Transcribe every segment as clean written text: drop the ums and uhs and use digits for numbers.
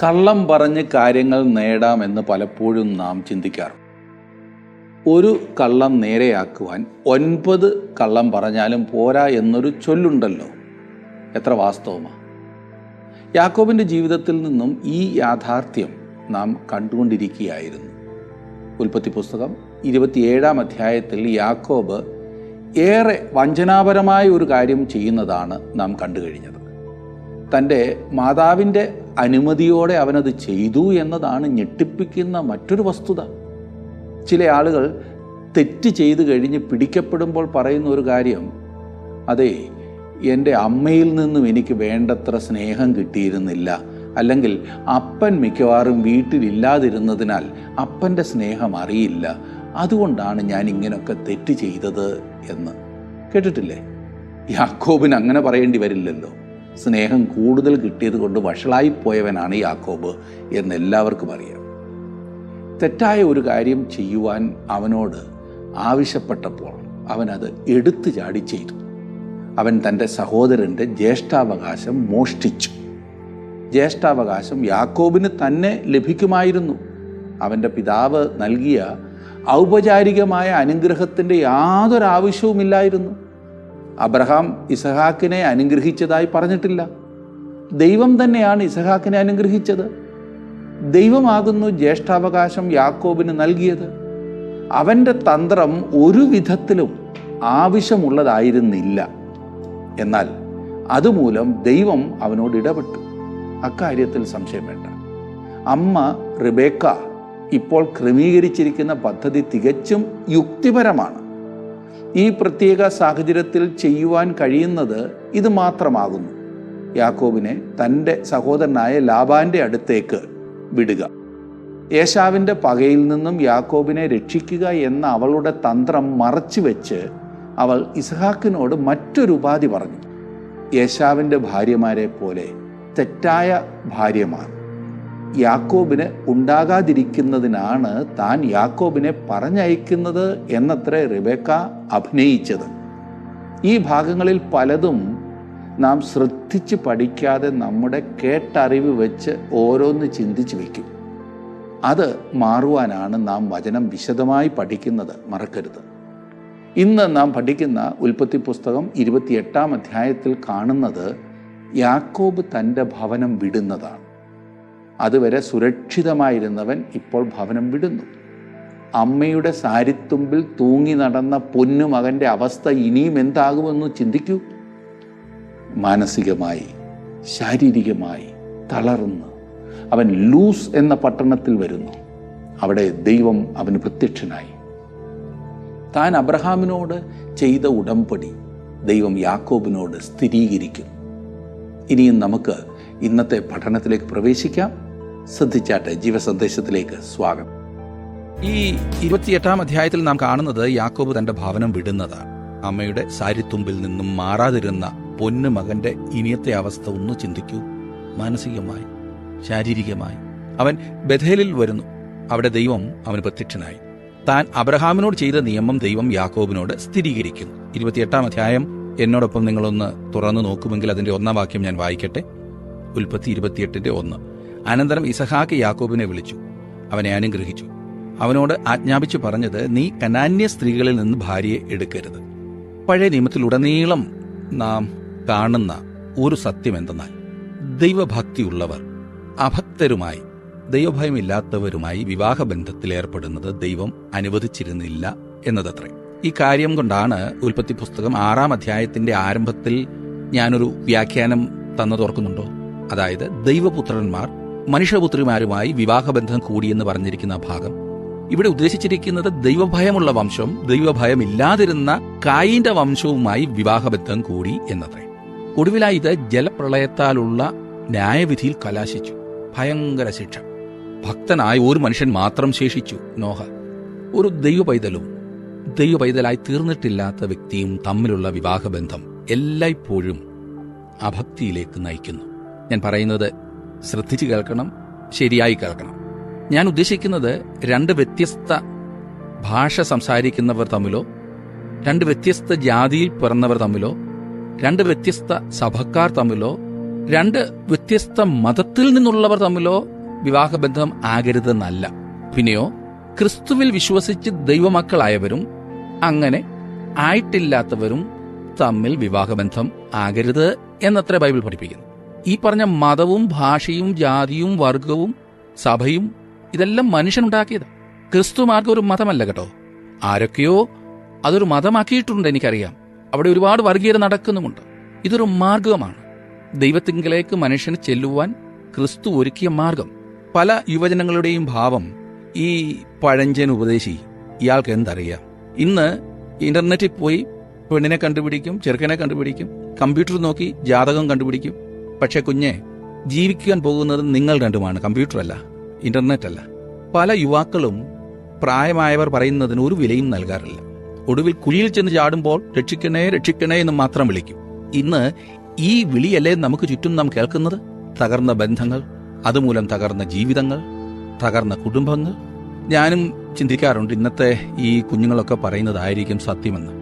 കള്ളം പറഞ്ഞ് കാര്യങ്ങൾ നേടാമെന്ന് പലപ്പോഴും നാം ചിന്തിക്കാറുണ്ട്. ഒരു കള്ളം നേരെയാക്കുവാൻ 9 കള്ളം പറഞ്ഞാലും പോരാ എന്നൊരു ചൊല്ലുണ്ടല്ലോ. എത്ര വാസ്തവമാണ്! യാക്കോബിൻ്റെ ജീവിതത്തിൽ നിന്നും ഈ യാഥാർത്ഥ്യം നാം കണ്ടുകൊണ്ടിരിക്കുകയായിരുന്നു. ഉൽപ്പത്തി പുസ്തകം 27-ാം അധ്യായത്തിൽ യാക്കോബ് ഏറെ വഞ്ചനാപരമായ ഒരു കാര്യം ചെയ്യുന്നതാണ് നാം കണ്ടു കഴിഞ്ഞത്. തൻ്റെ മാതാവിൻ്റെ അനുമതിയോടെ അവനത് ചെയ്തു എന്നതാണ് ഞെട്ടിപ്പിക്കുന്ന മറ്റൊരു വസ്തുത. ചില ആളുകൾ തെറ്റ് ചെയ്തു കഴിഞ്ഞ് പിടിക്കപ്പെടുമ്പോൾ പറയുന്ന ഒരു കാര്യം, അതെ, എൻ്റെ അമ്മയിൽ നിന്നും എനിക്ക് വേണ്ടത്ര സ്നേഹം കിട്ടിയിരുന്നില്ല, അല്ലെങ്കിൽ അപ്പൻ മിക്കവാറും വീട്ടിലില്ലാതിരുന്നതിനാൽ അപ്പൻ്റെ സ്നേഹം അറിയില്ല, അതുകൊണ്ടാണ് ഞാൻ ഇങ്ങനെയൊക്കെ തെറ്റ് ചെയ്തത് എന്ന് കേട്ടിട്ടില്ലേ? യാക്കോബിന് അങ്ങനെ പറയേണ്ടി വരില്ലല്ലോ. സ്നേഹം കൂടുതൽ കിട്ടിയത് കൊണ്ട് വഷളായിപ്പോയവനാണ് യാക്കോബ് എന്നെല്ലാവർക്കും അറിയാം. തെറ്റായ ഒരു കാര്യം ചെയ്യുവാൻ അവനോട് ആവശ്യപ്പെട്ടപ്പോൾ അവനത് എടുത്തു ചാടി ചെയ്തു. അവൻ തൻ്റെ സഹോദരൻ്റെ ജ്യേഷ്ഠാവകാശം മോഷ്ടിച്ചു. ജ്യേഷ്ഠാവകാശം യാക്കോബിന് തന്നെ ലഭിക്കുമായിരുന്നു. അവൻ്റെ പിതാവ് നൽകിയ ഔപചാരികമായ അനുഗ്രഹത്തിൻ്റെ യാതൊരു ആവശ്യവുമില്ലായിരുന്നു. അബ്രഹാം ഇസഹാക്കിനെ അനുഗ്രഹിച്ചതായി പറഞ്ഞിട്ടില്ല. ദൈവം തന്നെയാണ് ഇസഹാക്കിനെ അനുഗ്രഹിച്ചത്. ദൈവമാകുന്നു ജ്യേഷ്ഠാവകാശം യാക്കോബിന് നൽകിയത്. അവൻ്റെ തന്ത്രം ഒരു വിധത്തിലും ആവശ്യമുള്ളതായിരുന്നില്ല. എന്നാൽ അതുമൂലം ദൈവം അവനോട് ഇടപെട്ടു. അക്കാര്യത്തിൽ സംശയം വേണ്ട. അമ്മ റിബേക്ക ഇപ്പോൾ ക്രമീകരിച്ചിരിക്കുന്ന പദ്ധതി തികച്ചും യുക്തിപരമാണ്. ഈ പ്രത്യേക സാഹചര്യത്തിൽ ചെയ്യുവാൻ കഴിയുന്നത് ഇത് മാത്രമാകുന്നു: യാക്കോബിനെ തൻ്റെ സഹോദരനായ ലാബാൻ്റെ അടുത്തേക്ക് വിടുക. ഏശാവിൻ്റെ പകയിൽ നിന്നും യാക്കോബിനെ രക്ഷിക്കുക എന്ന അവളുടെ തന്ത്രം മറച്ചു വെച്ച് അവൾ ഇസ്ഹാക്കിനോട് മറ്റൊരു ഉപാധി പറഞ്ഞു. ഏശാവിൻ്റെ ഭാര്യമാരെ പോലെ തെറ്റായ ഭാര്യമാർ യാക്കോബിന് ഉണ്ടാകാതിരിക്കുന്നതിനാണ് താൻ യാക്കോബിനെ പറഞ്ഞയക്കുന്നത് എന്നത്രേ റിബേക്ക അഭിനയിച്ചത്. ഈ ഭാഗങ്ങളിൽ പലതും നാം ശ്രദ്ധിച്ച് പഠിക്കാതെ നമ്മുടെ കേട്ടറിവ് വെച്ച് ഓരോന്ന് ചിന്തിച്ച് വയ്ക്കും. അത് മാറുവാനാണ് നാം വചനം വിശദമായി പഠിക്കുന്നത്, മറക്കരുത്. ഇന്ന് നാം പഠിക്കുന്ന ഉൽപ്പത്തി പുസ്തകം 28-ാം അധ്യായത്തിൽ കാണുന്നത് യാക്കോബ് തൻ്റെ ഭവനം വിടുന്നതാണ്. അതുവരെ സുരക്ഷിതമായിരുന്നവൻ ഇപ്പോൾ ഭവനം വിടുന്നു. അമ്മയുടെ സാരിത്തുമ്പിൽ തൂങ്ങി നടന്ന പൊന്നുമകൻ്റെ അവസ്ഥ ഇനിയും എന്താകുമെന്ന് ചിന്തിക്കൂ. മാനസികമായി, ശാരീരികമായി തളർന്ന് അവൻ ലൂസ് എന്ന പട്ടണത്തിൽ വരുന്നു. അവിടെ ദൈവം അവന് പ്രത്യക്ഷനായി. താൻ അബ്രഹാമിനോട് ചെയ്ത ഉടമ്പടി ദൈവം യാക്കോബിനോട് സ്ഥിരീകരിക്കും. ഇനിയും നമുക്ക് ഇന്നത്തെ പഠനത്തിലേക്ക് പ്രവേശിക്കാം. ശ്രദ്ധിച്ചാട്ടെ. ജീവസന്ദേശത്തിലേക്ക് സ്വാഗതം. ഈ 28-ാം അധ്യായത്തിൽ നാം കാണുന്നത് യാക്കോബ് തന്റെ ഭവനം വിടുന്നതാണ്. അമ്മയുടെ സാരിത്തുമ്പിൽ നിന്നും മാറാതിരുന്ന പൊന്നു മകന്റെ ഇനിയത്തെ അവസ്ഥ ഒന്ന് ചിന്തിക്കൂ. മാനസികമായി, ശാരീരികമായി അവൻ ബഥേലിൽ വരുന്നു. അവിടെ ദൈവം അവന് പ്രത്യക്ഷനായി. താൻ അബ്രഹാമിനോട് ചെയ്ത നിയമം ദൈവം യാക്കോബിനോട് സ്ഥിരീകരിക്കുന്നു. 28-ാം അധ്യായം എന്നോടൊപ്പം നിങ്ങളൊന്ന് തുറന്നു നോക്കുമെങ്കിൽ അതിന്റെ 1-ാം വാക്യം ഞാൻ വായിക്കട്ടെ. ഉൽപ്പത്തി 28:1. അനന്തരം ഇസഹാക്ക് യാക്കോബിനെ വിളിച്ചു, അവനെ അനുഗ്രഹിച്ചു. അവനോട് ആജ്ഞാപിച്ചു പറഞ്ഞത്, നീ കനാന്യ സ്ത്രീകളിൽ നിന്ന് ഭാര്യയെ എടുക്കരുത്. പഴയ നിയമത്തിലുടനീളം നാം കാണുന്ന ഒരു സത്യം എന്തെന്നാൽ, ദൈവഭക്തിയുള്ളവർ അഭക്തരുമായി, ദൈവഭയമില്ലാത്തവരുമായി വിവാഹബന്ധത്തിൽ ഏർപ്പെടുന്നത് ദൈവം അനുവദിച്ചിരുന്നില്ല എന്നതത്രേ. ഈ കാര്യം കൊണ്ടാണ് ഉൽപ്പത്തി പുസ്തകം 6-ാം അധ്യായത്തിന്റെ ആരംഭത്തിൽ ഞാനൊരു വ്യാഖ്യാനം തന്നതോർക്കുന്നുണ്ടോ? അതായത് ദൈവപുത്രന്മാർ മനുഷ്യപുത്രിമാരുമായി വിവാഹബന്ധം കൂടിയെന്ന് പറഞ്ഞിരിക്കുന്ന ഭാഗം ഇവിടെ ഉദ്ദേശിച്ചിരിക്കുന്നത് ദൈവഭയമുള്ള വംശം ദൈവഭയമില്ലാതിരുന്ന കായീന്റെ വംശവുമായി വിവാഹബന്ധം കൂടി എന്നത്രേ. ഒടുവിലായി ഇത് ജലപ്രളയത്താലുള്ള ന്യായവിധിയിൽ കലാശിച്ചു. ഭയങ്കര ശിക്ഷ. ഭക്തനായ ഒരു മനുഷ്യൻ മാത്രം ശേഷിച്ചു, നോഹ. ഒരു ദൈവപൈതലായി തീർന്നിട്ടില്ലാത്ത വ്യക്തിയും തമ്മിലുള്ള വിവാഹബന്ധം എല്ലായ്പ്പോഴും അഭക്തിയിലേക്ക് നയിക്കുന്നു. ഞാൻ പറയുന്നത് ശ്രദ്ധിച്ചു കേൾക്കണം, ശരിയായി കേൾക്കണം. ഞാൻ ഉദ്ദേശിക്കുന്നത് 2 വ്യത്യസ്ത ഭാഷ സംസാരിക്കുന്നവർ തമ്മിലോ, 2 വ്യത്യസ്ത ജാതിയിൽ പിറന്നവർ തമ്മിലോ, 2 വ്യത്യസ്ത സഭക്കാർ തമ്മിലോ, 2 വ്യത്യസ്ത മതത്തിൽ നിന്നുള്ളവർ തമ്മിലോ വിവാഹബന്ധം ആകരുതെന്നല്ല. പിന്നെയോ ക്രിസ്തുവിൽ വിശ്വസിച്ച് ദൈവമക്കളായവരും അങ്ങനെ ആയിട്ടില്ലാത്തവരും തമ്മിൽ വിവാഹബന്ധം ആകരുത് എന്നത്ര ബൈബിൾ പഠിപ്പിക്കുന്നു. ഈ പറഞ്ഞ മതവും ഭാഷയും ജാതിയും വർഗവും സഭയും ഇതെല്ലാം മനുഷ്യനുണ്ടാക്കിയത്. ക്രിസ്തു മാർഗം ഒരു മതമല്ല കേട്ടോ. ആരൊക്കെയോ അതൊരു മതമാക്കിയിട്ടുണ്ട്, എനിക്കറിയാം. അവിടെ ഒരുപാട് വർഗീയത നടക്കുന്നുമുണ്ട്. ഇതൊരു മാർഗമാണ്, ദൈവത്തിങ്കലേക്ക് മനുഷ്യന് ചെല്ലുവാൻ ക്രിസ്തു ഒരുക്കിയ മാർഗം. പല യുവജനങ്ങളുടെയും ഭാവം, ഈ പഴഞ്ചൻ ഉപദേശി ഇയാൾക്ക് എന്തറിയാം, ഇന്ന് ഇന്റർനെറ്റിൽ പോയി പെണ്ണിനെ കണ്ടുപിടിക്കും, ചെറുക്കനെ കണ്ടുപിടിക്കും, കമ്പ്യൂട്ടർ നോക്കി ജാതകം കണ്ടുപിടിക്കും. പക്ഷെ കുഞ്ഞെ, ജീവിക്കാൻ പോകുന്നത് നിങ്ങൾ രണ്ടുമാണ്, കമ്പ്യൂട്ടറല്ല, ഇന്റർനെറ്റ് അല്ല. പല യുവാക്കളും പ്രായമായവർ പറയുന്നതിന് ഒരു വിലയും നൽകാറില്ല. ഒടുവിൽ കുഴിയിൽ ചെന്ന് ചാടുമ്പോൾ രക്ഷിക്കണേ രക്ഷിക്കണേ എന്ന് മാത്രം വിളിക്കും. ഇന്ന് ഈ വിളിയല്ലേ നമുക്ക് ചുറ്റും നാം കേൾക്കുന്നത്? തകർന്ന ബന്ധങ്ങൾ, അതുമൂലം തകർന്ന ജീവിതങ്ങൾ, തകർന്ന കുടുംബങ്ങൾ. ഞാനും ചിന്തിക്കാറുണ്ട്, ഇന്നത്തെ ഈ കുഞ്ഞുങ്ങളൊക്കെ പറയുന്നതായിരിക്കും സത്യമെന്ന്.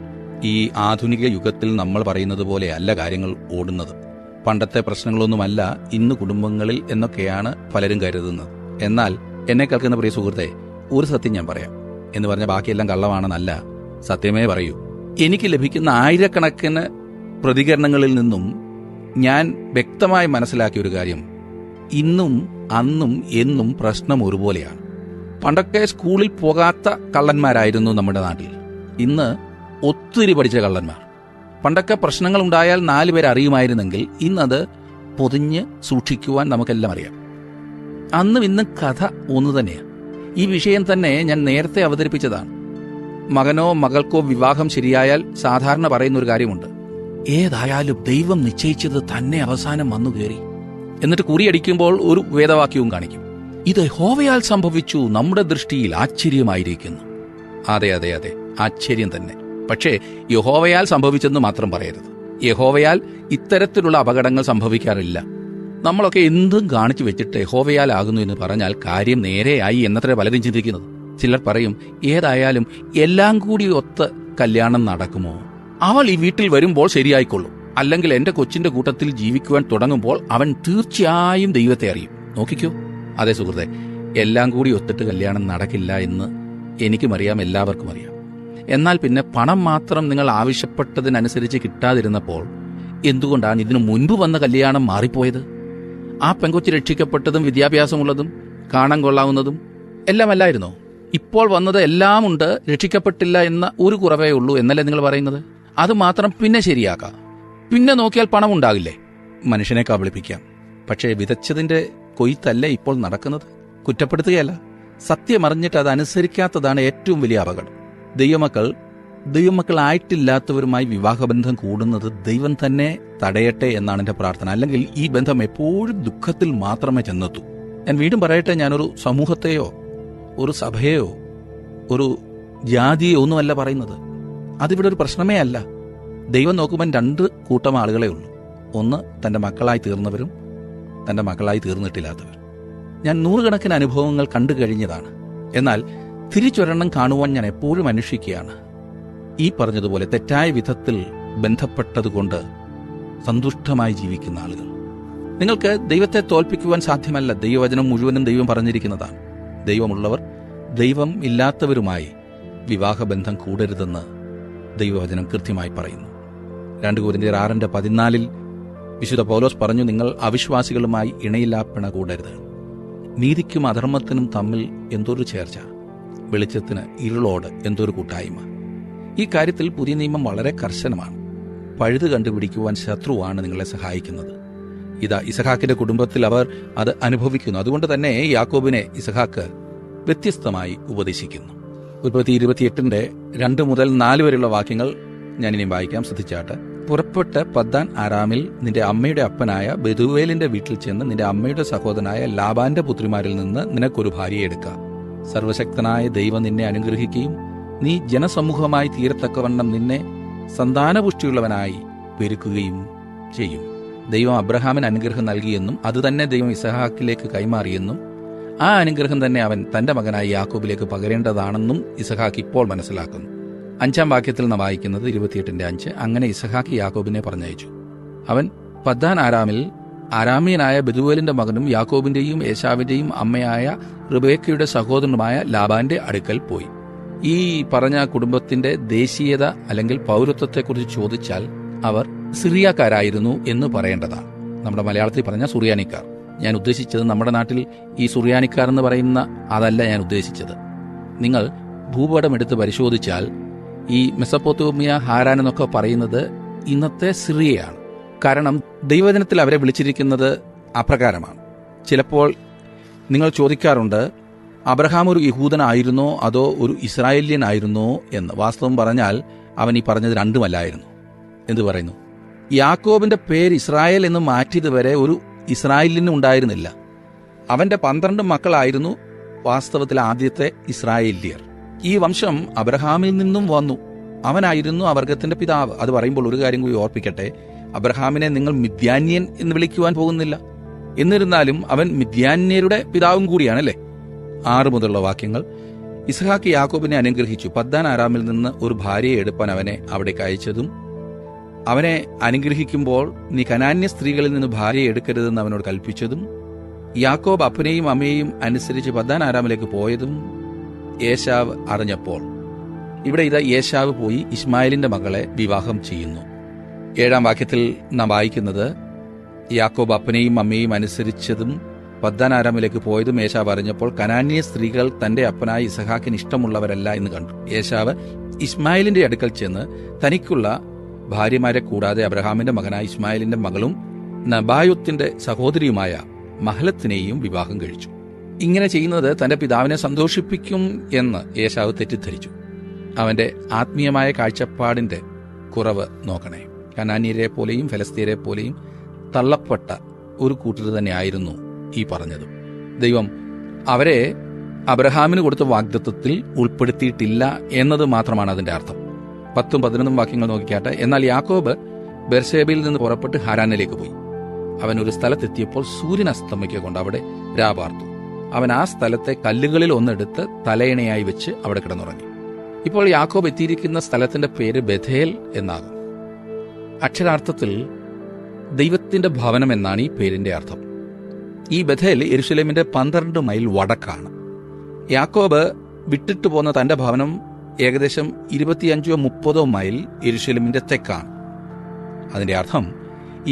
ഈ ആധുനിക യുഗത്തിൽ നമ്മൾ പറയുന്നത് പോലെ അല്ല കാര്യങ്ങൾ ഓടുന്നത്. പണ്ടത്തെ പ്രശ്നങ്ങളൊന്നുമല്ല ഇന്ന് കുടുംബങ്ങളിൽ എന്നൊക്കെയാണ് പലരും കരുതുന്നത്. എന്നാൽ എന്നെ കേൾക്കുന്ന പ്രിയ സുഹൃത്തെ, ഒരു സത്യം ഞാൻ പറയാം എന്ന് പറഞ്ഞ ബാക്കിയെല്ലാം കള്ളമാണെന്നല്ല, സത്യമേ പറയൂ. എനിക്ക് ലഭിക്കുന്ന ആയിരക്കണക്കിന് പ്രതികരണങ്ങളിൽ നിന്നും ഞാൻ വ്യക്തമായി മനസ്സിലാക്കിയ ഒരു കാര്യം, ഇന്നും അന്നും എന്നും പ്രശ്നം ഒരുപോലെയാണ്. പണ്ടൊക്കെ സ്കൂളിൽ പോകാത്ത കള്ളന്മാരായിരുന്നു നമ്മുടെ നാട്ടിൽ. ഇന്ന് ഒത്തിരി പഠിച്ച കള്ളന്മാർ. പണ്ടൊക്കെ പ്രശ്നങ്ങൾ ഉണ്ടായാൽ 4 പേർ അറിയുമായിരുന്നെങ്കിൽ ഇന്നത് പൊതിഞ്ഞ് സൂക്ഷിക്കുവാൻ നമുക്കെല്ലാം അറിയാം. അന്നും ഇന്നും കഥ ഒന്നു തന്നെയാണ്. ഈ വിഷയം തന്നെ ഞാൻ നേരത്തെ അവതരിപ്പിച്ചതാണ്. മകനോ മകൾക്കോ വിവാഹം ശരിയായാൽ സാധാരണ പറയുന്ന ഒരു കാര്യമുണ്ട്, ഏതായാലും ദൈവം നിശ്ചയിച്ചത് തന്നെ അവസാനം വന്നു കയറി. എന്നിട്ട് കുറിയടിക്കുമ്പോൾ ഒരു വേദവാക്യവും കാണിക്കും, ഇത് യഹോവയാൽ സംഭവിച്ചു, നമ്മുടെ ദൃഷ്ടിയിൽ ആശ്ചര്യമായിരിക്കുന്നു. അതെ അതെ അതെ, ആശ്ചര്യം തന്നെ. പക്ഷേ യഹോവയാൽ സംഭവിച്ചെന്ന് മാത്രം പറയരുത്. യഹോവയാൽ ഇത്തരത്തിലുള്ള അപകടങ്ങൾ സംഭവിക്കാറില്ല. നമ്മളൊക്കെ എന്തും കാണിച്ചു വെച്ചിട്ട് യഹോവയാലാകുന്നു എന്ന് പറഞ്ഞാൽ കാര്യം നേരെയായി എന്നത്ര പലരും ചിന്തിക്കുന്നത്. ചിലർ പറയും, ഏതായാലും എല്ലാം കൂടി ഒത്ത് കല്യാണം നടക്കുമോ? അവൾ ഈ വീട്ടിൽ വരുമ്പോൾ ശരിയായിക്കൊള്ളും, അല്ലെങ്കിൽ എന്റെ കൊച്ചിന്റെ കൂട്ടത്തിൽ ജീവിക്കുവാൻ തുടങ്ങുമ്പോൾ അവൻ തീർച്ചയായും ദൈവത്തെ അറിയും. നോക്കിക്കോ. അതെ സുഹൃത്തെ, എല്ലാം കൂടി ഒത്തിട്ട് കല്യാണം നടക്കില്ല എന്ന് എനിക്കും അറിയാം, എല്ലാവർക്കും അറിയാം. എന്നാൽ പിന്നെ പണം മാത്രം നിങ്ങൾ ആവശ്യപ്പെട്ടതിനനുസരിച്ച് കിട്ടാതിരുന്നപ്പോൾ എന്തുകൊണ്ടാണ് ഇതിനു മുൻപ് വന്ന കല്യാണം മാറിപ്പോയത്? ആ പെങ്കൊച്ച് രക്ഷിക്കപ്പെട്ടതും വിദ്യാഭ്യാസമുള്ളതും കാണാൻ കൊള്ളാവുന്നതും എല്ലാം അല്ലായിരുന്നോ? ഇപ്പോൾ വന്നത് എല്ലാം ഉണ്ട്, രക്ഷിക്കപ്പെട്ടില്ല എന്ന ഒരു കുറവേ ഉള്ളൂ എന്നല്ലേ നിങ്ങൾ പറയുന്നത്? അത് മാത്രം പിന്നെ ശരിയാക്കാം. പിന്നെ നോക്കിയാൽ പണം ഉണ്ടാകില്ലേ? മനുഷ്യനെ കബളിപ്പിക്കാം. പക്ഷേ വിതച്ചതിന്റെ കൊയ്ത്തല്ലേ ഇപ്പോൾ നടക്കുന്നത്? കുറ്റപ്പെടുത്തുകയല്ല, സത്യമറിഞ്ഞിട്ട് അത് അനുസരിക്കാത്തതാണ് ഏറ്റവും വലിയ അപകടം. ദൈവമക്കളായിട്ടില്ലാത്തവരുമായി വിവാഹബന്ധം കൂടുന്നത് ദൈവം തന്നെ തടയട്ടെ എന്നാണ് എന്റെ പ്രാർത്ഥന. അല്ലെങ്കിൽ ഈ ബന്ധം എപ്പോഴും ദുഃഖത്തിൽ മാത്രമേ ചെന്നെത്തൂ. ഞാൻ വീണ്ടും പറയട്ടെ, ഞാനൊരു സമൂഹത്തെയോ ഒരു സഭയെയോ ഒരു ജാതിയോ ഒന്നുമല്ല പറയുന്നത്. അതിവിടെ ഒരു പ്രശ്നമേ അല്ല. ദൈവം നോക്കുമ്പോൾ 2 കൂട്ടം ആളുകളെ ഉള്ളൂ. ഒന്ന് തന്റെ മക്കളായി തീർന്നവരും തന്റെ മക്കളായി തീർന്നിട്ടില്ലാത്തവരും. ഞാൻ 100 കണക്കിന് അനുഭവങ്ങൾ കണ്ടു കഴിഞ്ഞതാണ്. എന്നാൽ തിരിച്ചൊരെണ്ണം കാണുവാൻ ഞാൻ എപ്പോഴും അന്വേഷിക്കുകയാണ്. ഈ പറഞ്ഞതുപോലെ തെറ്റായ വിധത്തിൽ ബന്ധപ്പെട്ടതുകൊണ്ട് സന്തുഷ്ടമായി ജീവിക്കുന്ന ആളുകൾ. നിങ്ങൾക്ക് ദൈവത്തെ തോൽപ്പിക്കുവാൻ സാധ്യമല്ല. ദൈവവചനം മുഴുവനും ദൈവം പറഞ്ഞിരിക്കുന്നതാണ്. ദൈവമുള്ളവർ ദൈവം ഇല്ലാത്തവരുമായി വിവാഹബന്ധം കൂടരുതെന്ന് ദൈവവചനം കൃത്യമായി പറയുന്നു. 2 കൊരിന്ത്യർ 6:14 വിശുദ്ധ പൗലോസ് പറഞ്ഞു, നിങ്ങൾ അവിശ്വാസികളുമായി ഇണയില്ലാപ്പിണ കൂടരുത്. നീതിക്കും അധർമ്മത്തിനും തമ്മിൽ എന്തൊരു ചേർച്ച, വെളിച്ചത്തിന് ഇരുളോട് എന്തൊരു കൂട്ടായ്മ. ഈ കാര്യത്തിൽ പുതിയ നിയമം വളരെ കർശനമാണ്. പഴുത് കണ്ടുപിടിക്കുവാൻ ശത്രുവാണ് നിങ്ങളെ സഹായിക്കുന്നത്. ഇതാ ഇസഹാക്കിന്റെ കുടുംബത്തിൽ അവർ അത് അനുഭവിക്കുന്നു. അതുകൊണ്ട് തന്നെ യാക്കോബിനെ ഇസഹാക്ക് വ്യത്യസ്തമായി ഉപദേശിക്കുന്നു. ഉൽപ്പത്തി 28:2 മുതൽ 4 വരെയുള്ള വാക്യങ്ങൾ ഞാനിനി വായിക്കാം, ശ്രദ്ധിച്ചാട്ട്. പുറപ്പെട്ട് പദ്ദാൻ ആരാമിൽ നിന്റെ അമ്മയുടെ അപ്പനായ ബെഥൂവേലിന്റെ വീട്ടിൽ ചെന്ന് നിന്റെ അമ്മയുടെ സഹോദരനായ ലാബാന്റെ പുത്രിമാരിൽ നിന്ന് നിനക്കൊരു ഭാര്യയെ എടുക്കാം. സർവശക്തനായ ദൈവം നിന്നെ അനുഗ്രഹിക്കുകയും നീ ജനസമൂഹമായി തീരത്തക്കവണ്ണം നിന്നെ സന്താനപുഷ്ടിയുള്ളവനായി പെരുക്കുകയും ചെയ്യും. ദൈവം അബ്രഹാമിന് അനുഗ്രഹം നൽകിയെന്നും അതുതന്നെ ദൈവം ഇസഹാക്കിലേക്ക് കൈമാറിയെന്നും ആ അനുഗ്രഹം തന്നെ അവൻ തന്റെ മകനായ യാക്കോബിലേക്ക് പകരേണ്ടതാണെന്നും ഇസഹാക്ക് ഇപ്പോൾ മനസ്സിലാക്കുന്നു. 5-ാം വാക്യത്തിൽ നാം വായിക്കുന്നത് 28:5. അങ്ങനെ ഇസഹാക്ക് യാക്കോബിനെ പറഞ്ഞയച്ചു. അവൻ പദ്ദാൻ ആരാമിൽ ആരാമ്യനായ ബെഥൂവേലിന്റെ മകനും യാക്കോബിന്റെയും ഏശാവിന്റെയും അമ്മയായ റിബേക്കയുടെ സഹോദരനുമായ ലാബാന്റെ അടുക്കൽ പോയി. ഈ പറഞ്ഞ കുടുംബത്തിന്റെ ദേശീയത അല്ലെങ്കിൽ പൗരത്വത്തെക്കുറിച്ച് ചോദിച്ചാൽ അവർ സിറിയക്കാരായിരുന്നു എന്ന് പറയേണ്ടതാണ്. നമ്മുടെ മലയാളത്തിൽ പറഞ്ഞ സുറിയാനിക്കാർ. ഞാൻ ഉദ്ദേശിച്ചത് നമ്മുടെ നാട്ടിൽ ഈ സുറിയാനിക്കാർ എന്ന് പറയുന്ന അതല്ല ഞാൻ ഉദ്ദേശിച്ചത്. നിങ്ങൾ ഭൂപടം എടുത്ത് പരിശോധിച്ചാൽ ഈ മെസപ്പൊത്തോമിയ, ഹാരാൻ എന്നൊക്കെ പറയുന്നത് ഇന്നത്തെ സിറിയയാണ്. കാരണം ദൈവജനത്തിൽ അവരെ വിളിച്ചിരിക്കുന്നത് അപ്രകാരമാണ്. ചിലപ്പോൾ നിങ്ങൾ ചോദിക്കാറുണ്ട്, അബ്രഹാം ഒരു യഹൂദനായിരുന്നോ അതോ ഒരു ഇസ്രായേല്യനായിരുന്നോ എന്ന്. വാസ്തവം പറഞ്ഞാൽ അവൻ ഈ പറഞ്ഞത് രണ്ടുമല്ലായിരുന്നു. എന്തു പറയുന്നു? യാക്കോബിന്റെ പേര് ഇസ്രായേൽ എന്ന് മാറ്റിയത് വരെ ഒരു ഇസ്രായേലിനും ഉണ്ടായിരുന്നില്ല. അവന്റെ 12 മക്കളായിരുന്നു വാസ്തവത്തിൽ ആദ്യത്തെ ഇസ്രായേല്യർ. ഈ വംശം അബ്രഹാമിൽ നിന്നും വന്നു. അവനായിരുന്നു ആ വർഗത്തിന്റെ പിതാവ്. അത് പറയുമ്പോൾ ഒരു കാര്യം കൂടി ഓർപ്പിക്കട്ടെ, അബ്രഹാമിനെ നിങ്ങൾ മിദ്യാന്യൻ എന്ന് വിളിക്കുവാൻ പോകുന്നില്ല. എന്നിരുന്നാലും അവൻ മിദ്യാന്യരുടെ പിതാവും കൂടിയാണല്ലേ. 6 മുതലുള്ള വാക്യങ്ങൾ. ഇസ്ഹാക്ക് യാക്കോബിനെ അനുഗ്രഹിച്ചു. പദ്ദാൻ അരാമിൽ നിന്ന് ഒരു ഭാര്യയെ എടുപ്പാൻ അവനെ അവിടേക്ക് അയച്ചതും, അവനെ അനുഗ്രഹിക്കുമ്പോൾ നീ കനാന്യ സ്ത്രീകളിൽ നിന്ന് ഭാര്യയെ എടുക്കരുതെന്ന് അവനോട് കൽപ്പിച്ചതും, യാക്കോബ് അപ്പനെയും അമ്മയെയും അനുസരിച്ച് പദ്ദാൻ അരാമിലേക്ക് പോയതും ഏശാവ് അറിഞ്ഞപ്പോൾ. ഇവിടെ ഇതാ ഏശാവ് പോയി ഇസ്മായേലിന്റെ മകളെ വിവാഹം ചെയ്യുന്നു. 7-ാം വാക്യത്തിൽ നാം വായിക്കുന്നത്, യാക്കോബ് അപ്പനെയും അമ്മയെയും അനുസരിച്ചതും പദ്ദാൻ അരാമിലേക്ക് പോയതും ഏശാവ് അറിഞ്ഞപ്പോൾ കനാന്യ സ്ത്രീകൾ തന്റെ അപ്പനായ ഇസഹാക്കിന് ഇഷ്ടമുള്ളവരല്ല എന്ന് കണ്ടു. ഏശാവ് ഇസ്മായേലിന്റെ അടുക്കൽ ചെന്ന് തനിക്കുള്ള ഭാര്യമാരെ കൂടാതെ അബ്രഹാമിന്റെ മകനായ ഇസ്മായേലിന്റെ മകളും നബായോത്തിന്റെ സഹോദരിയുമായ മഹലത്തിനെയും വിവാഹം കഴിച്ചു. ഇങ്ങനെ ചെയ്യുന്നത് തന്റെ പിതാവിനെ സന്തോഷിപ്പിക്കും എന്ന് ഏശാവ് തെറ്റിദ്ധരിച്ചു. അവന്റെ ആത്മീയമായ കാഴ്ചപ്പാടിന്റെ കുറവ് നോക്കണേ. കനാന്യരെ പോലെയും ഫെലസ്തീനെ പോലെയും തള്ളപ്പെട്ട ഒരു കൂട്ടർ തന്നെയായിരുന്നു ഈ പറഞ്ഞതും. ദൈവം അവരെ അബ്രഹാമിന് കൊടുത്ത വാഗ്ദത്തത്തിൽ ഉൾപ്പെടുത്തിയിട്ടില്ല എന്നത് മാത്രമാണ് അതിന്റെ അർത്ഥം. 10-11 വാക്യങ്ങൾ നോക്കിക്കാട്ടെ. എന്നാൽ യാക്കോബ് ബെർശേബയിൽ നിന്ന് പുറപ്പെട്ട് ഹാരാനിലേക്ക് പോയി. അവൻ ഒരു സ്ഥലത്തെത്തിയപ്പോൾ സൂര്യൻ അസ്തമിക്കൊണ്ട് അവിടെ രാപാർത്തു. അവൻ ആ സ്ഥലത്തെ കല്ലുകളിൽ ഒന്നെടുത്ത് തലയണയായി വെച്ച് അവിടെ കിടന്നുറങ്ങി. ഇപ്പോൾ യാക്കോബ് എത്തിയിരിക്കുന്ന സ്ഥലത്തിന്റെ പേര് ബഥേൽ എന്നാകും. അക്ഷരാർത്ഥത്തിൽ ദൈവത്തിന്റെ ഭവനം എന്നാണ് ഈ പേരിന്റെ അർത്ഥം. ഈ ബഥേൽ യെരുശലേമിന്റെ 12 മൈൽ വടക്കാണ്. യാക്കോബ് വിട്ടിട്ട് പോന്ന തന്റെ ഭവനം ഏകദേശം 25-30 മൈൽ യെരുശലേമിന്റെ തെക്കാണ്. അതിന്റെ അർത്ഥം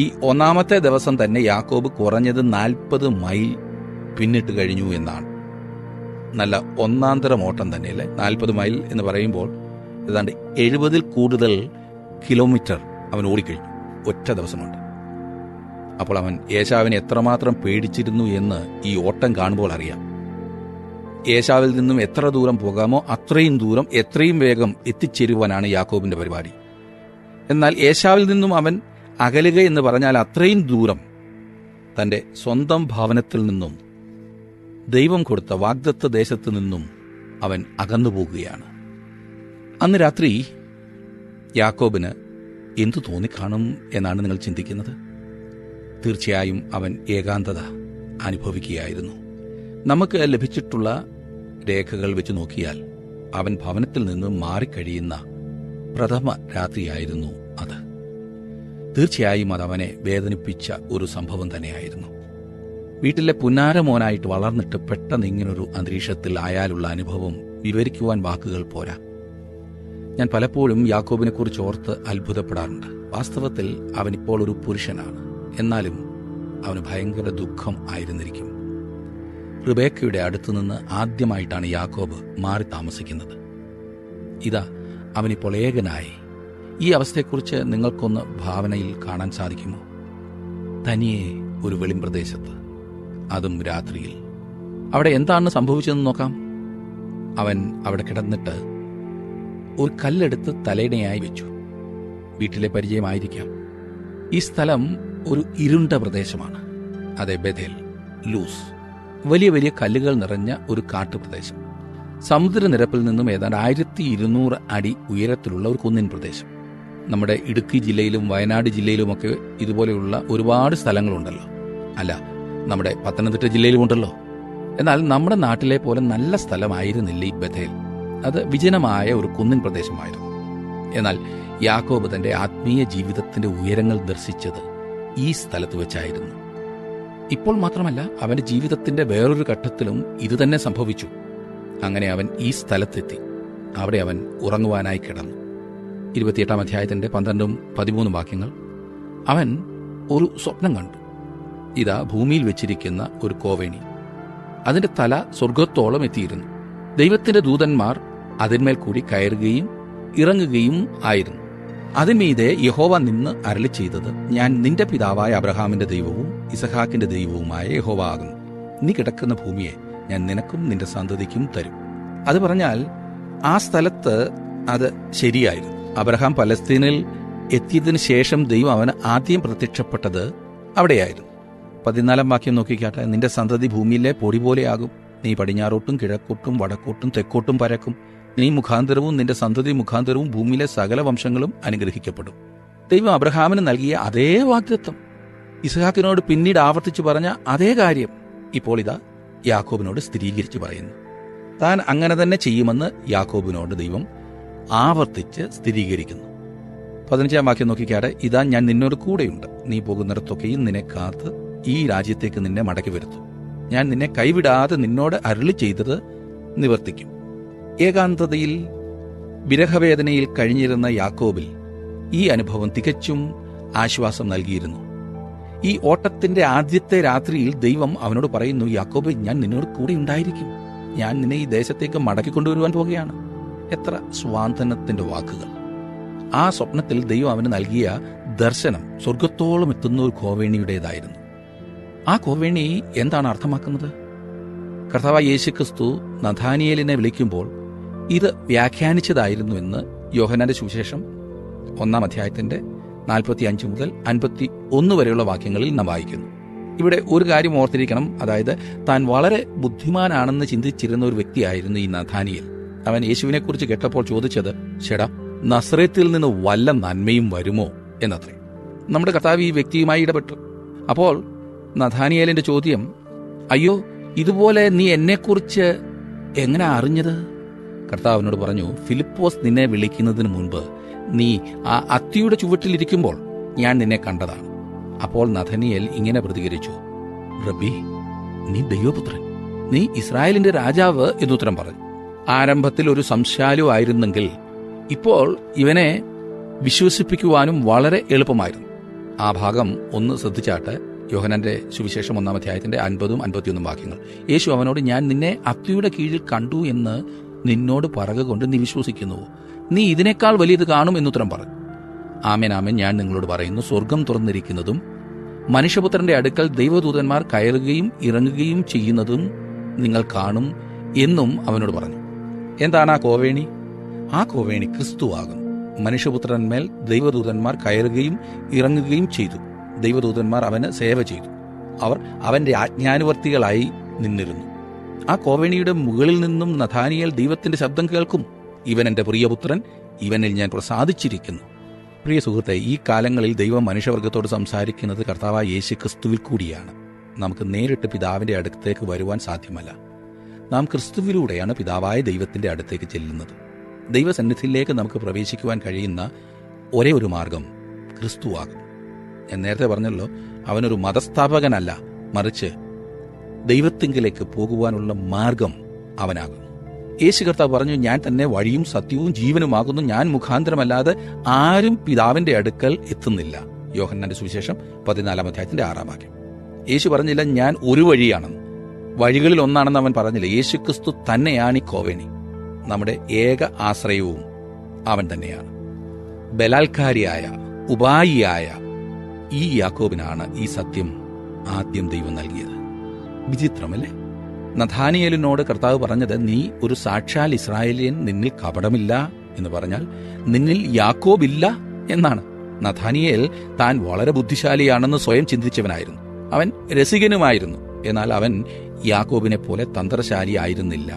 ഈ 1-ാമത്തെ ദിവസം തന്നെ യാക്കോബ് കുറഞ്ഞത് 40 മൈൽ പിന്നിട്ട് കഴിഞ്ഞു എന്നാണ്. നല്ല ഒന്നാന്തരം ഓട്ടം തന്നെയല്ലേ. 40 മൈൽ എന്ന് പറയുമ്പോൾ ഏതാണ്ട് 70-ൽ കൂടുതൽ കിലോമീറ്റർ അവൻ ഓടിക്കഴിഞ്ഞു ഒറ്റ ദിവസമുണ്ട്. അപ്പോൾ അവൻ ഏശാവിനെ എത്രമാത്രം പേടിച്ചിരുന്നു എന്ന് ഈ ഓട്ടം കാണുമ്പോൾ അറിയാം. ഏശാവിൽ നിന്നും എത്ര ദൂരം പോകാമോ അത്രയും ദൂരം എത്രയും വേഗം എത്തിച്ചേരുവാനാണ് യാക്കോബിന്റെ പരിപാടി. എന്നാൽ ഏശാവിൽ നിന്നും അവൻ അകലുക എന്ന് പറഞ്ഞാൽ അത്രയും ദൂരം തന്റെ സ്വന്തം ഭവനത്തിൽ നിന്നും ദൈവം കൊടുത്ത വാഗ്ദത്ത ദേശത്ത് നിന്നും അവൻ അകന്നുപോകുകയാണ്. അന്ന് രാത്രി യാക്കോബിന് എന്തു തോന്നിക്കാണും എന്നാണ് നിങ്ങൾ ചിന്തിക്കുന്നത്? തീർച്ചയായും അവൻ ഏകാന്തത അനുഭവിക്കുകയായിരുന്നു. നമുക്ക് ലഭിച്ചിട്ടുള്ള രേഖകൾ വെച്ച് നോക്കിയാൽ അവൻ ഭവനത്തിൽ നിന്ന് മാറിക്കഴിയുന്ന പ്രഥമ രാത്രിയായിരുന്നു അത്. തീർച്ചയായും അത് അവനെ വേദനിപ്പിച്ച ഒരു സംഭവം തന്നെയായിരുന്നു. വീട്ടിലെ പുന്നാരമോനായിട്ട് വളർന്നിട്ട് പെട്ടെന്ന് ഇങ്ങനൊരു അന്തരീക്ഷത്തിൽ ആയാലുള്ള അനുഭവം വിവരിക്കുവാൻ വാക്കുകൾ പോരാ. ഞാൻ പലപ്പോഴും യാക്കോബിനെക്കുറിച്ച് ഓർത്ത് അത്ഭുതപ്പെടാറുണ്ട്. വാസ്തവത്തിൽ അവനിപ്പോൾ ഒരു പുരുഷനാണ്. എന്നാലും അവന് ഭയങ്കര ദുഃഖം ആയിരുന്നിരിക്കും. റിബേക്കയുടെ അടുത്തുനിന്ന് ആദ്യമായിട്ടാണ് യാക്കോബ് മാറി താമസിക്കുന്നത്. ഇതാ അവനിപ്പോൾ ഏകനായി. ഈ അവസ്ഥയെക്കുറിച്ച് നിങ്ങൾക്കൊന്ന് ഭാവനയിൽ കാണാൻ സാധിക്കുമോ? തനിയെ ഒരു വെളിമ്പ്രദേശത്ത്, അതും രാത്രിയിൽ. അവിടെ എന്താണ് സംഭവിച്ചതെന്ന് നോക്കാം. അവൻ അവിടെ കിടന്നിട്ട് ഒരു കല്ലെടുത്ത് തലയിണയായി വെച്ചു. വീട്ടിലെ പരിചയമായിരിക്കാം. ഈ സ്ഥലം ഒരു ഇരുണ്ട പ്രദേശമാണ്. അതെ, ബഥേൽ, ലൂസ്, വലിയ വലിയ കല്ലുകൾ നിറഞ്ഞ ഒരു കാട്ടുപ്രദേശം. സമുദ്രനിരപ്പിൽ നിന്നും ഏതാണ്ട് 1200 അടി ഉയരത്തിലുള്ള ഒരു കുന്നിൻ പ്രദേശം. നമ്മുടെ ഇടുക്കി ജില്ലയിലും വയനാട് ജില്ലയിലുമൊക്കെ ഇതുപോലെയുള്ള ഒരുപാട് സ്ഥലങ്ങളുണ്ടല്ലോ. അല്ല, നമ്മുടെ പത്തനംതിട്ട ജില്ലയിലുമുണ്ടല്ലോ. എന്നാൽ നമ്മുടെ നാട്ടിലെ പോലെ നല്ല സ്ഥലമായിരുന്നില്ല ഈ ബഥേൽ. അത് വിജനമായ ഒരു കുന്നിൻ പ്രദേശമായിരുന്നു. എന്നാൽ യാക്കോബ് തന്റെ ആത്മീയ ജീവിതത്തിന്റെ ഉയരങ്ങൾ ദർശിച്ചത് ഈ സ്ഥലത്ത് വെച്ചായിരുന്നു. ഇപ്പോൾ മാത്രമല്ല, അവന്റെ ജീവിതത്തിന്റെ വേറൊരു ഘട്ടത്തിലും ഇതുതന്നെ സംഭവിച്ചു. അങ്ങനെ അവൻ ഈ സ്ഥലത്തെത്തി. അവിടെ അവൻ ഉറങ്ങുവാനായി കിടന്നു. 28 അധ്യായത്തിന്റെ 12-13 വാക്യങ്ങൾ. അവൻ ഒരു സ്വപ്നം കണ്ടു. ഇതാ, ഭൂമിയിൽ വെച്ചിരിക്കുന്ന ഒരു കോവേണി. അതിന്റെ തല സ്വർഗത്തോളം എത്തിയിരുന്നു. ദൈവത്തിന്റെ ദൂതന്മാർ അതിന്മേൽ കൂടി കയറുകയും ഇറങ്ങുകയും ആയിരുന്നു. അതിന്മീതെ യഹോവ നിന്ന് അരുളി ചെയ്തത്, ഞാൻ നിന്റെ പിതാവായ അബ്രഹാമിന്റെ ദൈവവും ഇസഹാക്കിന്റെ ദൈവവുമായ യഹോവ ആകുന്നു. നീ കിടക്കുന്ന ഭൂമിയെ ഞാൻ നിനക്കും നിന്റെ സന്തതിക്കും തരും. അത് പറഞ്ഞാൽ ആ സ്ഥലത്ത് അത് ശരിയായിരുന്നു. അബ്രഹാം പലസ്തീനിൽ എത്തിയതിനു ശേഷം ദൈവം അവന് ആദ്യം പ്രത്യക്ഷപ്പെട്ടത് അവിടെയായിരുന്നു. 14 വാക്യം നോക്കിക്കാട്ടെ. നിന്റെ സന്തതി ഭൂമിയിലെ പൊടി പോലെയാകും. നീ പടിഞ്ഞാറോട്ടും കിഴക്കോട്ടും വടക്കോട്ടും തെക്കോട്ടും പരക്കും. നീ മുഖാന്തരവും നിന്റെ സന്തതി മുഖാന്തരവും ഭൂമിയിലെ സകല വംശങ്ങളും അനുഗ്രഹിക്കപ്പെടും. ദൈവം അബ്രഹാമിന് നൽകിയ അതേ വാഗ്ദത്തം, ഇസ്ഹാക്കിനോട് പിന്നീട് ആവർത്തിച്ചു പറഞ്ഞ അതേ കാര്യം ഇപ്പോൾ ഇതാ യാക്കോബിനോട് സ്ഥിരീകരിച്ചു പറയുന്നു. താൻ അങ്ങനെ തന്നെ ചെയ്യുമെന്ന് യാക്കോബിനോട് ദൈവം ആവർത്തിച്ച് സ്ഥിരീകരിക്കുന്നു. 15 വാക്യം നോക്കിക്കാട്ടെ. ഇതാ, ഞാൻ നിന്നോട് കൂടെയുണ്ട്. നീ പോകുന്നിടത്തൊക്കെയും നിന്നെ കാത്ത് ഈ രാജ്യത്തേക്ക് നിന്നെ മടക്കി വരുത്തും. ഞാൻ നിന്നെ കൈവിടാതെ നിന്നോട് അരുളി ചെയ്തത് നിവർത്തിക്കും. ഏകാന്തതയിൽ വിരഹവേദനയിൽ കഴിഞ്ഞിരുന്ന യാക്കോബിൽ ഈ അനുഭവം തികച്ചും ആശ്വാസം നൽകിയിരുന്നു. ഈ ഓട്ടത്തിന്റെ ആദ്യത്തെ രാത്രിയിൽ ദൈവം അവനോട് പറയുന്നു, യാക്കോബ്, ഞാൻ നിന്നോട് കൂടെ ഉണ്ടായിരിക്കും. ഞാൻ നിന്നെ ഈ ദേശത്തേക്ക് മടക്കിക്കൊണ്ടുവരുവാൻ പോകുകയാണ്. എത്ര സ്വാന്തനത്തിന്റെ വാക്കുകൾ! ആ സ്വപ്നത്തിൽ ദൈവം അവന് നൽകിയ ദർശനം സ്വർഗത്തോളം എത്തുന്ന ഒരു കോവേണിയുടേതായിരുന്നു. ആ കോവേണി എന്താണ് അർത്ഥമാക്കുന്നത്? കർത്താവായ യേശുക്രിസ്തു നഥാനിയേലിനെ വിളിക്കുമ്പോൾ ഇത് വ്യാഖ്യാനിച്ചതായിരുന്നു എന്ന് യോഹന്നാന്റെ സുവിശേഷം 1 അധ്യായത്തിന്റെ 45 മുതൽ 51 വരെയുള്ള വാക്യങ്ങളിൽ നാം വായിക്കുന്നു. ഇവിടെ ഒരു കാര്യം ഓർത്തിരിക്കണം. അതായത്, താൻ വളരെ ബുദ്ധിമാനാണെന്ന് ചിന്തിച്ചിരുന്ന ഒരു വ്യക്തിയായിരുന്നു ഈ നഥാനിയേൽ. അവൻ യേശുവിനെക്കുറിച്ച് കേട്ടപ്പോൾ ചോദിച്ചത്, ചേടാ, നസ്രത്തിൽ നിന്ന് വല്ല നന്മയും വരുമോ എന്നത്രേ. നമ്മുടെ കർത്താവ് ഈ വ്യക്തിയുമായി ഇടപെട്ടു. അപ്പോൾ നഥാനിയേലിന്റെ ചോദ്യം, അയ്യോ, ഇതുപോലെ നീ എന്നെക്കുറിച്ച് എങ്ങനെ അറിഞ്ഞത്? കർത്താവിനോട് പറഞ്ഞു, ഫിലിപ്പോസ് നിന്നെ വിളിക്കുന്നതിന് മുൻപ് നീ ആ അത്തിയുടെ ചുവട്ടിലിരിക്കുമ്പോൾ ഞാൻ നിന്നെ കണ്ടതാണ്. അപ്പോൾ നഥനിയേൽ ഇങ്ങനെ പ്രതികരിച്ചു, റബ്ബി, നീ ദൈവപുത്രൻ, നീ ഇസ്രായേലിന്റെ രാജാവ് എന്നുത്തരം പറഞ്ഞു. ആരംഭത്തിൽ ഒരു സംശയാലു ആയിരുന്നെങ്കിൽ ഇപ്പോൾ ഇവനെ വിശ്വസിപ്പിക്കുവാനും വളരെ എളുപ്പമായിരുന്നു. ആ ഭാഗം ഒന്ന് ശ്രദ്ധിച്ചാട്ട്. യോഹന്നാന്റെ സുവിശേഷം 1 അധ്യായത്തിന്റെ 50-51 വാക്യങ്ങൾ. യേശു അവനോട്, ഞാൻ നിന്നെ അത്തിയുടെ കീഴിൽ കണ്ടു എന്ന് നിന്നോട് പറകൊണ്ട് നീ വിശ്വസിക്കുന്നുവോ? നീ ഇതിനേക്കാൾ വലിയത് കാണും എന്നുത്തരം പറഞ്ഞു. ആമേൻ, ആമേൻ, ഞാൻ നിങ്ങളോട് പറയുന്നു, സ്വർഗം തുറന്നിരിക്കുന്നതും മനുഷ്യപുത്രന്റെ അടുക്കൽ ദൈവദൂതന്മാർ കയറുകയും ഇറങ്ങുകയും ചെയ്യുന്നതും നിങ്ങൾ കാണും എന്നും അവനോട് പറഞ്ഞു. എന്താണ് ആ കോവേണി? ആ കോവേണി ക്രിസ്തുവാകുന്നു. മനുഷ്യപുത്രന്മേൽ ദൈവദൂതന്മാർ കയറുകയും ഇറങ്ങുകയും ചെയ്തു. ദൈവദൂതന്മാർ അവന് സേവ ചെയ്തു. അവർ അവന്റെ ആജ്ഞാനുവർത്തികളായി നിന്നിരുന്നു. ആ കോവേണിയുടെ മുകളിൽ നിന്നും നഥാനിയേൽ ദൈവത്തിന്റെ ശബ്ദം കേൾക്കും, ഇവൻ എന്റെ പ്രിയപുത്രൻ, ഇവനിൽ ഞാൻ പ്രസാദിച്ചിരിക്കുന്നു. പ്രിയ സുഹൃത്തെ, ഈ കാലങ്ങളിൽ ദൈവം മനുഷ്യവർഗത്തോട് സംസാരിക്കുന്നത് കർത്താവായ യേശുക്രിസ്തുവിൽ കൂടിയാണ്. നമുക്ക് നേരിട്ട് പിതാവിന്റെ അടുത്തേക്ക് വരുവാൻ സാധ്യമല്ല. നാം ക്രിസ്തുവിലൂടെയാണ് പിതാവായ ദൈവത്തിന്റെ അടുത്തേക്ക് ചെല്ലുന്നത്. ദൈവസന്നിധിയിലേക്ക് നമുക്ക് പ്രവേശിക്കുവാൻ കഴിയുന്ന ഒരേ ഒരു മാർഗം ക്രിസ്തുവാകും. ഞാൻ നേരത്തെ പറഞ്ഞല്ലോ, അവനൊരു മതസ്ഥാപകനല്ല, മറിച്ച് ദൈവത്തിങ്കിലേക്ക് പോകുവാനുള്ള മാർഗം അവനാകുന്നു. യേശു കർത്താവ് പറഞ്ഞു, ഞാൻ തന്നെ വഴിയും സത്യവും ജീവനുമാകുന്നു. ഞാൻ മുഖാന്തരമല്ലാതെ ആരും പിതാവിന്റെ അടുക്കൽ എത്തുന്നില്ല. യോഹന്നാന്റെ സുവിശേഷം 14 അധ്യായത്തിന്റെ 6 വാക്യം. യേശു പറഞ്ഞില്ല ഞാൻ ഒരു വഴിയാണെന്ന്, വഴികളിൽ ഒന്നാണെന്ന് അവൻ പറഞ്ഞില്ല. യേശുക്രിസ്തു തന്നെയാണ് ഈ കോവേണി. നമ്മുടെ ഏക ആശ്രയവും അവൻ തന്നെയാണ്. ബലാൽക്കാരിയായ ഉപായിയായ ഈ യാക്കോബിനാണ് ഈ സത്യം ആദ്യം ദൈവം നൽകിയത്. വിചിത്രമല്ലേ? നഥാനിയേലിനോട് കർത്താവ് പറഞ്ഞത്, നീ ഒരു സാക്ഷാൽ ഇസ്രായേലിയൻ, നിന്നിൽ കപടമില്ല എന്ന് പറഞ്ഞാൽ നിന്നിൽ യാക്കോബില്ല എന്നാണ്. നഥാനിയേൽ താൻ വളരെ ബുദ്ധിശാലിയാണെന്ന് സ്വയം ചിന്തിച്ചവനായിരുന്നു. അവൻ രസികനുമായിരുന്നു. എന്നാൽ അവൻ യാക്കോബിനെ പോലെ തന്ത്രശാലി ആയിരുന്നില്ല.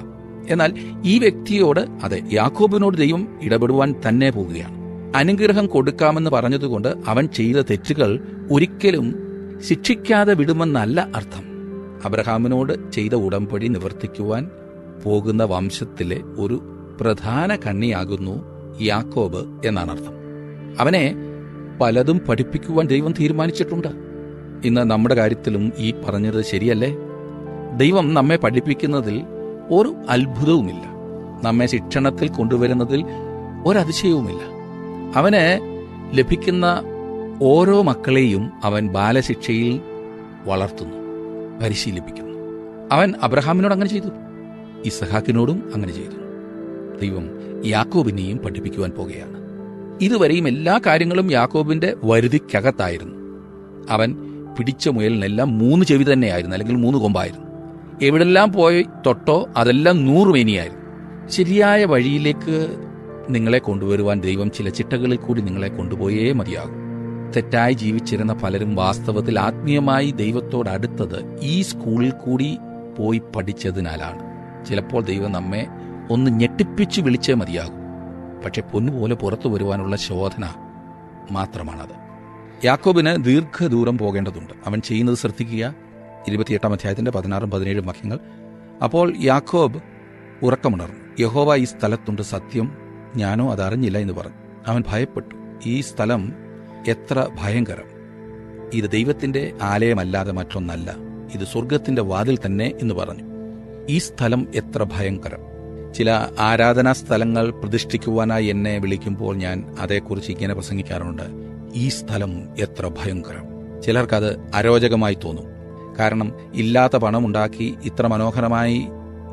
എന്നാൽ ഈ വ്യക്തിയോട്, അതെ, യാക്കോബിനോട് ദൈവം ഇടപെടുവാൻ തന്നെ പോകുകയാണ്. അനുഗ്രഹം കൊടുക്കാമെന്ന് പറഞ്ഞതുകൊണ്ട് അവൻ ചെയ്ത തെറ്റുകൾ ഒരിക്കലും ശിക്ഷിക്കാതെ വിടുമെന്നല്ല അർത്ഥം. അബ്രഹാമിനോട് ചെയ്ത ഉടമ്പടി നിവർത്തിക്കുവാൻ പോകുന്ന വംശത്തിലെ ഒരു പ്രധാന കണ്ണിയാകുന്നു യാക്കോബ് എന്നാണ് അർത്ഥം. അവനെ പലതും പഠിപ്പിക്കുവാൻ ദൈവം തീരുമാനിച്ചിട്ടുണ്ട്. ഇന്ന് നമ്മുടെ കാര്യത്തിലും ഈ പറഞ്ഞത് ശരിയല്ലേ? ദൈവം നമ്മെ പഠിപ്പിക്കുന്നതിൽ ഒരു അത്ഭുതവുമില്ല, നമ്മെ ശിക്ഷണത്തിൽ കൊണ്ടുവരുന്നതിൽ ഒരതിശയവുമില്ല. അവന് ലഭിക്കുന്ന ഓരോ മക്കളെയും അവൻ ബാലശിക്ഷയിൽ വളർത്തുന്നു, പരിശീലിപ്പിക്കുന്നു. അവൻ അബ്രഹാമിനോട് അങ്ങനെ ചെയ്തു, ഇസഹാക്കിനോടും അങ്ങനെ ചെയ്തു. ദൈവം യാക്കോബിനെയും പഠിപ്പിക്കുവാൻ പോകുകയാണ്. ഇതുവരെയും എല്ലാ കാര്യങ്ങളും യാക്കോബിന്റെ വരുതിക്കകത്തായിരുന്നു. അവൻ പിടിച്ച മുയലിനെല്ലാം 3 ചെവി തന്നെയായിരുന്നു, അല്ലെങ്കിൽ 3 കൊമ്പായിരുന്നു. എവിടെല്ലാം പോയി തൊട്ടോ അതെല്ലാം 100 മേനിയായിരുന്നു. ശരിയായ വഴിയിലേക്ക് നിങ്ങളെ കൊണ്ടുവരുവാൻ ദൈവം ചില ചിട്ടകളിൽ കൂടി നിങ്ങളെ കൊണ്ടുപോയേ മതിയാകും. തെറ്റായി ജീവിച്ചിരുന്ന പലരും വാസ്തവത്തിൽ ആത്മീയമായി ദൈവത്തോടടുത്തത് ഈ സ്കൂളിൽ കൂടി പോയി പഠിച്ചതിനാലാണ്. ചിലപ്പോൾ ദൈവം നമ്മെ ഒന്ന് ഞെട്ടിപ്പിച്ച് വിളിച്ചേ മതിയാകും. പക്ഷെ പൊന്നുപോലെ പുറത്തു വരുവാനുള്ള ശോധന മാത്രമാണത്. യാക്കോബിന് ദീർഘദൂരം പോകേണ്ടതുണ്ട്. അവൻ ചെയ്യുന്നത് ശ്രദ്ധിക്കുക. 28 അധ്യായത്തിന്റെ 16-17 വാക്യങ്ങൾ. അപ്പോൾ യാക്കോബ് ഉറക്കമുണർന്നു. യഹോവ ഈ സ്ഥലത്തുണ്ട്, സത്യം, ഞാനോ അതറിഞ്ഞില്ല എന്ന് പറഞ്ഞു. അവൻ ഭയപ്പെട്ടു. ഈ സ്ഥലം എത്ര ഭയങ്കരം! ഇത് ദൈവത്തിന്റെ ആലയമല്ലാതെ മറ്റൊന്നല്ല, ഇത് സ്വർഗത്തിന്റെ വാതിൽ തന്നെ എന്ന് പറഞ്ഞു. ഈ സ്ഥലം എത്ര ഭയങ്കരം! ചില ആരാധനാ സ്ഥലങ്ങൾ പ്രതിഷ്ഠിക്കുവാനായി എന്നെ വിളിക്കുമ്പോൾ ഞാൻ അതേക്കുറിച്ച് ഇങ്ങനെ പ്രസംഗിക്കാറുണ്ട്. ഈ സ്ഥലം എത്ര ഭയങ്കരം! ചിലർക്കത് അരോചകമായി തോന്നും. കാരണം ഇല്ലാത്ത പണമുണ്ടാക്കി ഇത്ര മനോഹരമായി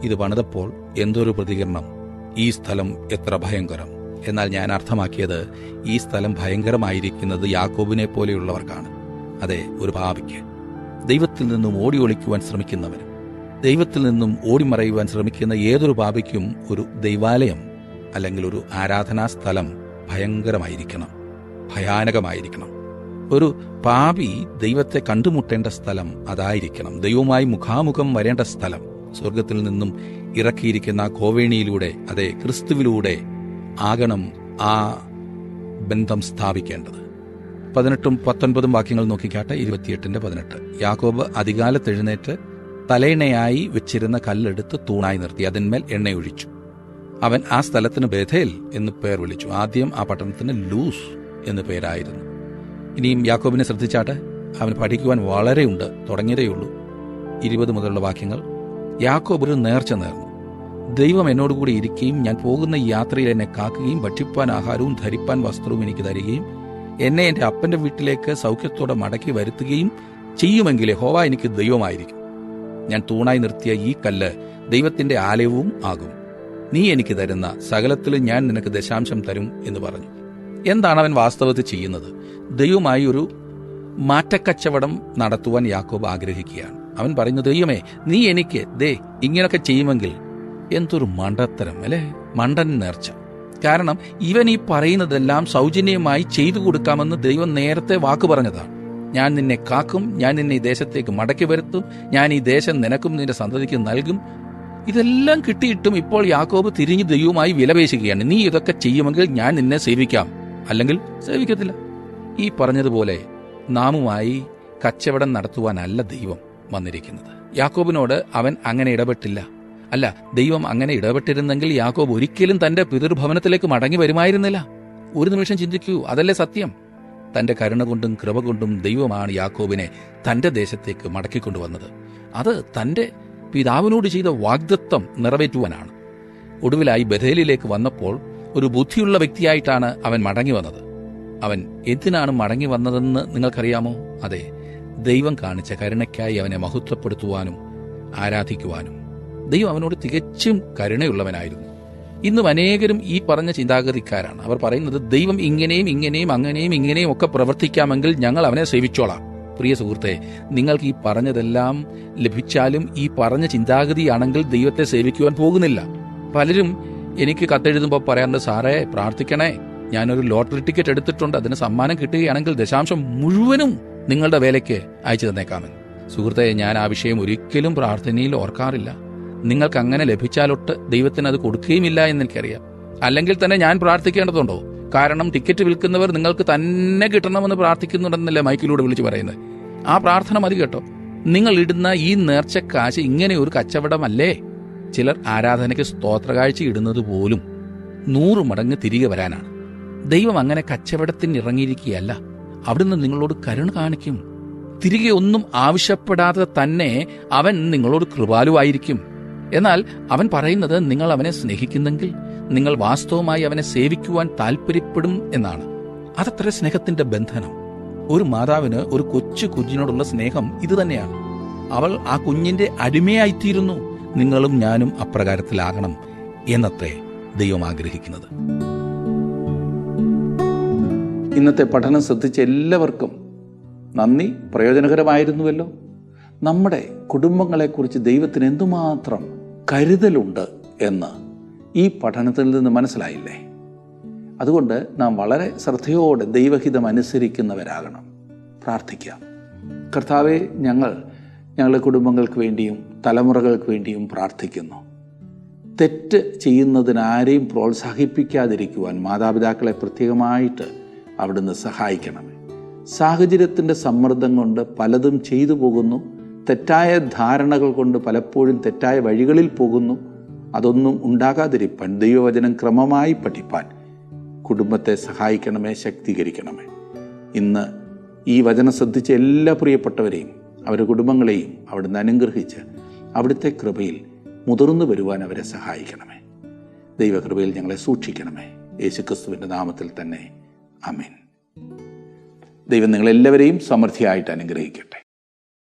ഇത് പണിതപ്പോൾ എന്തൊരു പ്രതികരണം! ഈ സ്ഥലം എത്ര ഭയങ്കരം! എന്നാൽ ഞാൻ അർത്ഥമാക്കിയത്, ഈ സ്ഥലം ഭയങ്കരമായിരിക്കുന്നത് യാക്കോബിനെ പോലെയുള്ളവർക്കാണ്. അതെ, ഒരു പാപിക്ക്. ദൈവത്തിൽ നിന്നും ഓടി ഒളിക്കുവാൻ ശ്രമിക്കുന്നവന്, ദൈവത്തിൽ നിന്നും ഓടിമറയുവാൻ ശ്രമിക്കുന്ന ഏതൊരു പാപിക്കും ഒരു ദൈവാലയം അല്ലെങ്കിൽ ഒരു ആരാധനാ സ്ഥലം ഭയങ്കരമായിരിക്കണം, ഭയാനകമായിരിക്കണം. ഒരു പാപി ദൈവത്തെ കണ്ടുമുട്ടേണ്ട സ്ഥലം അതായിരിക്കണം. ദൈവവുമായി മുഖാമുഖം വരേണ്ട സ്ഥലം. സ്വർഗത്തിൽ നിന്നും ഇറക്കിയിരിക്കുന്ന കോവേണിയിലൂടെ, അതെ, ക്രിസ്തുവിലൂടെ ആകണം ആ ബന്ധം സ്ഥാപിക്കേണ്ടത്. 18-19 വാക്യങ്ങൾ നോക്കിക്കാട്ടെ. 28-18. യാക്കോബ് അതികാലത്ത് എഴുന്നേറ്റ് തലയിണയായി വെച്ചിരുന്ന കല്ലെടുത്ത് തൂണായി നിർത്തി, അതിന്മേൽ എണ്ണയൊഴിച്ചു. അവൻ ആ സ്ഥലത്തിന് ബേഥേൽ എന്ന് പേർ വിളിച്ചു. ആദ്യം ആ പട്ടണത്തിന് ലൂസ് എന്ന് പേരായിരുന്നു. ഇനിയും യാക്കോബിനെ ശ്രദ്ധിച്ചാട്ടെ. അവന് പഠിക്കുവാൻ വളരെയുണ്ട്, തുടങ്ങിയതേയുള്ളൂ. 20 മുതലുള്ള വാക്യങ്ങൾ. യാക്കോബ് ഒരു നേർച്ച നേർന്നു. ദൈവം എന്നോടുകൂടി ഇരിക്കുകയും ഞാൻ പോകുന്ന ഈ യാത്രയിൽ എന്നെ കാക്കുകയും ഭക്ഷിപ്പാൻ ആഹാരവും ധരിപ്പാൻ വസ്ത്രവും എനിക്ക് തരികയും എന്നെ എൻ്റെ അപ്പന്റെ വീട്ടിലേക്ക് സൗഖ്യത്തോടെ മടക്കി വരുത്തുകയും ചെയ്യുമെങ്കിൽ യഹോവ എനിക്ക് ദൈവമായിരിക്കും. ഞാൻ തൂണായി നിർത്തിയ ഈ കല്ല് ദൈവത്തിന്റെ ആലയവും ആകും. നീ എനിക്ക് തരുന്ന സകലത്തിലും ഞാൻ നിനക്ക് ദശാംശം തരും എന്ന് പറഞ്ഞു. എന്താണ് അവൻ വാസ്തവത്തിൽ ചെയ്യുന്നത്? ദൈവമായി ഒരു മാറ്റക്കച്ചവടം നടത്തുവാൻ യാക്കോബ് ആഗ്രഹിക്കുകയാണ്. അവൻ പറയുന്നത്, ദൈവമേ, നീ എനിക്ക് ഇങ്ങനൊക്കെ ചെയ്യുമെങ്കിൽ. എന്തൊരു മണ്ടത്തരം അല്ലേ, മണ്ടൻ നേർച്ച. കാരണം ഇവൻ ഈ പറയുന്നതെല്ലാം സൗജന്യമായി ചെയ്തു കൊടുക്കാമെന്ന് ദൈവം നേരത്തെ വാക്ക് പറഞ്ഞതാണ്. ഞാൻ നിന്നെ കാക്കും, ഞാൻ നിന്നെ ഈ ദേശത്തേക്ക് മടക്കി വരുത്തും, ഞാൻ ഈ ദേശം നിനക്കും നിന്റെ സന്തതിക്ക് നൽകും. ഇതെല്ലാം കിട്ടിയിട്ടും ഇപ്പോൾ യാക്കോബ് തിരിഞ്ഞ് ദൈവവുമായി വിലപേശുകയാണ്. നീ ഇതൊക്കെ ചെയ്യുമെങ്കിൽ ഞാൻ നിന്നെ സേവിക്കാം, അല്ലെങ്കിൽ സേവിക്കത്തില്ല. ഈ പറഞ്ഞതുപോലെ നാമുമായി കച്ചവടം നടത്തുവാനല്ല ദൈവം വന്നിരിക്കുന്നത്. യാക്കോബിനോട് അവൻ അങ്ങനെ ഇടപെട്ടില്ല. അല്ല, ദൈവം അങ്ങനെ ഇടപെട്ടിരുന്നെങ്കിൽ യാക്കോബ് ഒരിക്കലും തന്റെ പിതൃഭവനത്തിലേക്ക് മടങ്ങി വരുമായിരുന്നില്ല. ഒരു നിമിഷം ചിന്തിക്കൂ, അതല്ലേ സത്യം. തന്റെ കരുണ കൊണ്ടും കൃപ കൊണ്ടും ദൈവമാണ് യാക്കോബിനെ തന്റെ ദേശത്തേക്ക് മടക്കിക്കൊണ്ടുവന്നത്. അത് തന്റെ പിതാവിനോട് ചെയ്ത വാഗ്ദത്തം നിറവേറ്റുവാനാണ്. ഒടുവിലായി ബഥേലിലേക്ക് വന്നപ്പോൾ ഒരു ബുദ്ധിയുള്ള വ്യക്തിയായിട്ടാണ് അവൻ മടങ്ങി വന്നത്. അവൻ എന്തിനാണ് മടങ്ങി വന്നതെന്ന് നിങ്ങൾക്കറിയാമോ? അതെ, ദൈവം കാണിച്ച കരുണയ്ക്കായി അവനെ മഹത്വപ്പെടുത്തുവാനും ആരാധിക്കുവാനും. ദൈവം അവനോട് തികച്ചും കരുണയുള്ളവനായിരുന്നു. ഇന്നും അനേകരും ഈ പറഞ്ഞ ചിന്താഗതിക്കാരാണ്. അവർ പറയുന്നത്, ദൈവം ഇങ്ങനെയും ഇങ്ങനെയും അങ്ങനെയും ഇങ്ങനെയും ഒക്കെ പ്രവർത്തിക്കാമെങ്കിൽ ഞങ്ങൾ അവനെ സേവിച്ചോളാം. പ്രിയ സുഹൃത്തെ, നിങ്ങൾക്ക് ഈ പറഞ്ഞതെല്ലാം ലഭിച്ചാലും ഈ പറഞ്ഞ ചിന്താഗതിയാണെങ്കിൽ ദൈവത്തെ സേവിക്കുവാൻ പോകുന്നില്ല. പലരും എനിക്ക് കത്തെഴുതുമ്പോൾ പറയാറുണ്ട്, സാറേ പ്രാർത്ഥിക്കണേ, ഞാനൊരു ലോട്ടറി ടിക്കറ്റ് എടുത്തിട്ടുണ്ട്, അതിന് സമ്മാനം കിട്ടുകയാണെങ്കിൽ ദശാംശം മുഴുവനും നിങ്ങളുടെ വേലയ്ക്ക് അയച്ചു തന്നേക്കാമെന്ന്. സുഹൃത്തെ, ഞാൻ ആ വിഷയം ഒരിക്കലും പ്രാർത്ഥനയിൽ ഓർക്കാറില്ല. നിങ്ങൾക്ക് അങ്ങനെ ലഭിച്ചാലൊട്ട് ദൈവത്തിന് അത് കൊടുക്കുകയുമില്ല എന്നെനിക്കറിയാം. അല്ലെങ്കിൽ തന്നെ ഞാൻ പ്രാർത്ഥിക്കേണ്ടതുണ്ടോ? കാരണം ടിക്കറ്റ് വിൽക്കുന്നവർ നിങ്ങൾക്ക് തന്നെ കിട്ടണമെന്ന് പ്രാർത്ഥിക്കുന്നുണ്ടെന്നല്ലേ മൈക്കിലൂടെ വിളിച്ചു പറയുന്നത്. ആ പ്രാർത്ഥന മതി കേട്ടോ. നിങ്ങൾ ഇടുന്ന ഈ നേർച്ചക്കാശ് ഇങ്ങനെ ഒരു കച്ചവടമല്ലേ? ചിലർ ആരാധനയ്ക്ക് സ്തോത്രകാഴ്ച ഇടുന്നത് പോലും 100 മടങ്ങ് തിരികെ വരാനാണ്. ദൈവം അങ്ങനെ കച്ചവടത്തിന് ഇറങ്ങിയിരിക്കുകയല്ല. അവിടുന്ന് നിങ്ങളോട് കരുണ കാണിക്കും. തിരികെ ഒന്നും ആവശ്യപ്പെടാതെ തന്നെ അവൻ നിങ്ങളോട് കൃപാലുവായിരിക്കും. എന്നാൽ അവൻ പറയുന്നത് നിങ്ങൾ അവനെ സ്നേഹിക്കുന്നെങ്കിൽ നിങ്ങൾ വാസ്തവമായി അവനെ സേവിക്കുവാൻ താല്പര്യപ്പെടും എന്നാണ്. അതത്ര സ്നേഹത്തിന്റെ ബന്ധനം. ഒരു മാതാവിന് ഒരു കൊച്ചു കുഞ്ഞിനോടുള്ള സ്നേഹം ഇതുതന്നെയാണ്. അവൾ ആ കുഞ്ഞിന്റെ അടിമയായിത്തീരുന്നു. നിങ്ങളും ഞാനും അപ്രകാരത്തിലാകണം എന്നത്രേ ദൈവം ആഗ്രഹിക്കുന്നത്. ഇന്നത്തെ പഠനം ശ്രദ്ധിച്ച എല്ലാവർക്കും നന്ദി. പ്രയോജനകരമായിരുന്നുവല്ലോ. നമ്മുടെ കുടുംബങ്ങളെക്കുറിച്ച് ദൈവത്തിന് എന്തുമാത്രം കരുതലുണ്ട് എന്ന് ഈ പഠനത്തിൽ നിന്ന് മനസ്സിലായില്ലേ? അതുകൊണ്ട് നാം വളരെ ശ്രദ്ധയോടെ ദൈവഹിതം അനുസരിക്കുന്നവരാകണം. പ്രാർത്ഥിക്കാം. കർത്താവേ, ഞങ്ങളുടെ കുടുംബങ്ങൾക്ക് വേണ്ടിയും തലമുറകൾക്ക് വേണ്ടിയും പ്രാർത്ഥിക്കുന്നു. തെറ്റ് ചെയ്യുന്നതിന് ആരെയും പ്രോത്സാഹിപ്പിക്കാതിരിക്കുവാൻ മാതാപിതാക്കളെ പ്രത്യേകമായിട്ട് അവിടുന്ന് സഹായിക്കണമേ. സാഹചര്യത്തിൻ്റെ സമ്മർദ്ദം കൊണ്ട് പലതും ചെയ്തു പോകുന്നു. തെറ്റായ ധാരണകൾ കൊണ്ട് പലപ്പോഴും തെറ്റായ വഴികളിൽ പോകുന്നു. അതൊന്നും ഉണ്ടാകാതിരിപ്പാൻ ദൈവവചനം ക്രമമായി പഠിപ്പാൻ കുടുംബത്തെ സഹായിക്കണമേ, ശക്തീകരിക്കണമേ. ഇന്ന് ഈ വചനം ശ്രദ്ധിച്ച എല്ലാ പ്രിയപ്പെട്ടവരെയും അവരുടെ കുടുംബങ്ങളെയും അവിടുന്ന് അനുഗ്രഹിച്ച് അവിടുത്തെ കൃപയിൽ മുതിർന്നു വരുവാൻ അവരെ സഹായിക്കണമേ. ദൈവകൃപയിൽ ഞങ്ങളെ സൂക്ഷിക്കണമേ. യേശുക്രിസ്തുവിൻ്റെ നാമത്തിൽ തന്നെ ആമേൻ. ദൈവം നിങ്ങളെല്ലാവരെയും സമൃദ്ധിയായിട്ട് അനുഗ്രഹിക്കട്ടെ.